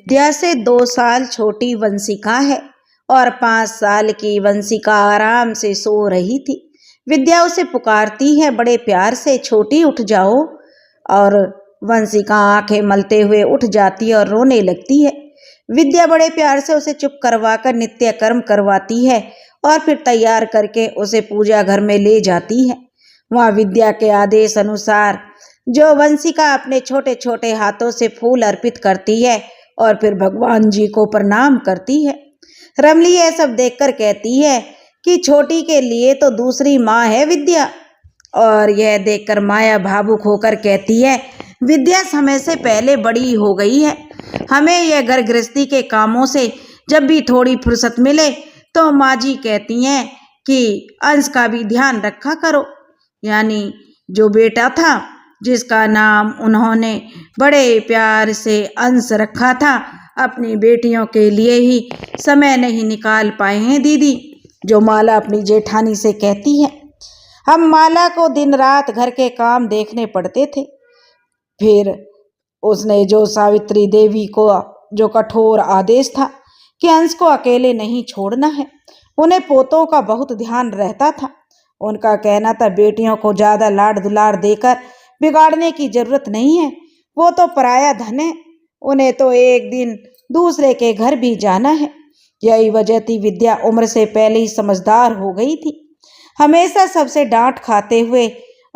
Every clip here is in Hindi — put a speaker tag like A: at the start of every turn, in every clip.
A: विद्या से 2 साल छोटी वंशिका है और 5 साल की वंशिका आराम से सो रही थी। विद्या उसे पुकारती है बड़े प्यार से, छोटी उठ जाओ। और वंशिका आंखें मलते हुए उठ जाती है और रोने लगती है। विद्या बड़े प्यार से उसे चुप करवाकर नित्य कर्म करवाती है और फिर तैयार करके उसे पूजा घर में ले जाती है। वहाँ विद्या के आदेश अनुसार जो वंशिका अपने छोटे छोटे हाथों से फूल अर्पित करती है और फिर भगवान जी को प्रणाम करती है। रमली यह सब देखकर कहती है कि छोटी के लिए तो दूसरी माँ है विद्या। और यह देखकर माया भावुक होकर कहती है, विद्या समय से पहले बड़ी हो गई है। हमें यह घर गृहस्थी के कामों से जब भी थोड़ी फुर्सत मिले तो माँ जी कहती हैं कि अंश का भी ध्यान रखा करो। यानी जो बेटा था जिसका नाम उन्होंने बड़े प्यार से अंश रखा था, अपनी बेटियों के लिए ही समय नहीं निकाल पाए हैं दीदी। जो माला अपनी जेठानी से कहती है, हम माला को दिन रात घर के काम देखने पड़ते थे। फिर उसने जो सावित्री देवी को जो कठोर आदेश था कि अंश को अकेले नहीं छोड़ना है, उन्हें पोतों का बहुत ध्यान रहता था। उनका कहना था बेटियों को ज़्यादा लाड दुलार देकर बिगाड़ने की जरूरत नहीं है, वो तो पराया धन है, उन्हें तो एक दिन दूसरे के घर भी जाना है। यही वजह थी विद्या उम्र से पहले ही समझदार हो गई थी। हमेशा सबसे डांट खाते हुए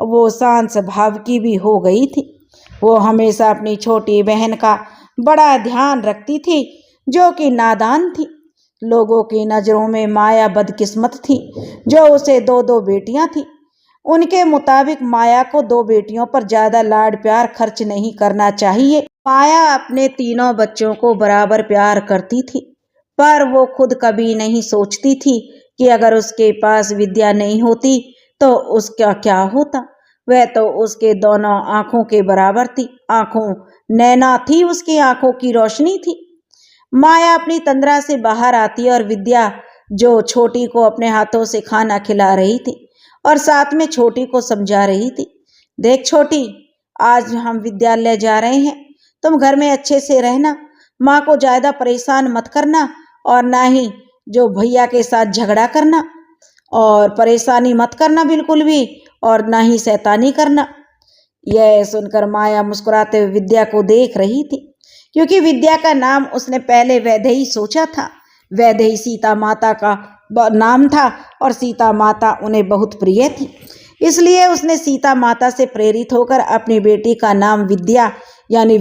A: वो शांत स्वभाव की भी हो गई थी। वो हमेशा अपनी छोटी बहन का बड़ा ध्यान रखती थी जो कि नादान थी। लोगों की नज़रों में माया बदकिस्मत थी जो उसे 2 बेटियां थी। उनके मुताबिक माया को 2 बेटियों पर ज़्यादा लाड प्यार खर्च नहीं करना चाहिए। माया अपने तीनों बच्चों को बराबर प्यार करती थी, पर वो खुद कभी नहीं सोचती थी कि अगर उसके पास विद्या नहीं होती तो उसका क्या होता। वह तो उसके दोनों आँखों के बराबर थी। आँखों नैना थी, उसकी आँखों की रोशनी थी। माया अपनी तंद्रा से बाहर आती और विद्या जो छोटी को अपने हाथों से खाना खिला रही थी और साथ में छोटी को समझा रही थी, देख छोटी, आज हम विद्यालय जा रहे हैं, तुम घर में अच्छे से रहना, माँ को ज़्यादा परेशान मत करना और ना ही जो भैया के साथ झगड़ा करना और परेशानी मत करना बिल्कुल भी, और ना ही शैतानी करना। यह सुनकर माया मुस्कुराते हुए विद्या को देख रही थी, क्योंकि विद्या का नाम उसने पहले वैदेही सोचा था। वैदेही सीता माता का नाम था और सीता माता उन्हें बहुत प्रिय थी, इसलिए उसने सीता माता से प्रेरित होकर अपनी बेटी का नाम विद्या यानी